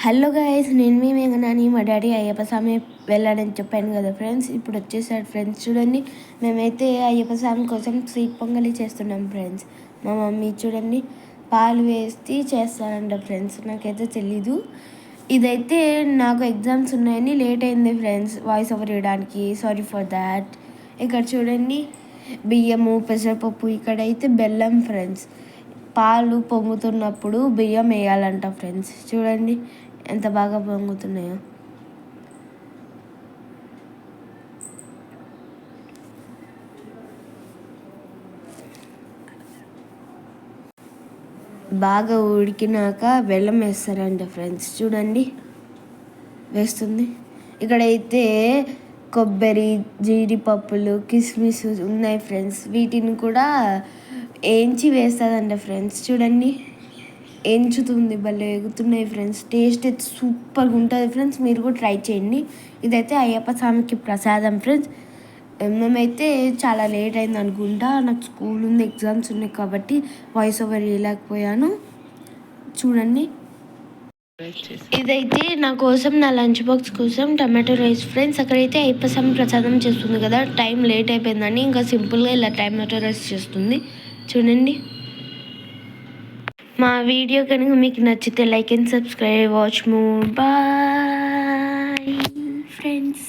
Hello guys, నేను మీ మేఘనాని. మా daddy Ayyappa స్వామి వెళ్ళాడని చెప్పాను కదా ఫ్రెండ్స్. ఇప్పుడు వచ్చేసాడు ఫ్రెండ్స్. చూడండి, మేమైతే అయ్యప్ప స్వామి కోసం స్వీట్ పొంగలి చేస్తున్నాం ఫ్రెండ్స్. మా మమ్మీ చూడండి పాలు వేసి చేస్తారంట ఫ్రెండ్స్, నాకైతే తెలీదు. ఇదైతే నాకు ఎగ్జామ్స్ ఉన్నాయని లేట్ అయింది ఫ్రెండ్స్ వాయిస్ ఓవర్ ఇవ్వడానికి, సారీ ఫర్ దాట్. ఇక్కడ చూడండి బియ్యము, పెసరపప్పు, ఇక్కడైతే బెల్లం ఫ్రెండ్స్. పాలు పొంగుతున్నప్పుడు బియ్యం వేయాలంట ఫ్రెండ్స్. చూడండి ఎంత బాగా పొంగుతున్నాయో. బాగా ఉడికినాక బెల్లం వేస్తారంట ఫ్రెండ్స్. చూడండి వేస్తుంది. ఇక్కడైతే కొబ్బరి, జీడిపప్పులు, కిస్మిస్ ఉన్నాయి ఫ్రెండ్స్. వీటిని కూడా వేయించి వేస్తుందంట ఫ్రెండ్స్. చూడండి ఎంచుతుంది, భలే ఎగుతున్నాయి ఫ్రెండ్స్. టేస్ట్ అయితే సూపర్గా ఉంటుంది ఫ్రెండ్స్, మీరు కూడా ట్రై చేయండి. ఇదైతే అయ్యప్ప స్వామికి ప్రసాదం ఫ్రెండ్స్. మేమైతే చాలా లేట్ అయింది అనుకుంటా, నాకు స్కూల్ ఉంది, ఎగ్జామ్స్ ఉన్నాయి కాబట్టి వాయిస్ ఓవర్ ఇవ్వలేకపోయాను. చూడండి ఇదైతే నా కోసం, నా లంచ్ బాక్స్ కోసం టమాటో రైస్ ఫ్రెండ్స్. అక్కడైతే అయ్యప్ప స్వామి ప్రసాదం చేస్తుంది కదా, టైం లేట్ అయిపోయిందని ఇంకా సింపుల్గా ఇలా టమాటో రైస్ చేస్తుంది. చూడండి, మా వీడియో కనుక మీకు నచ్చితే like and subscribe, watch more, bye friends.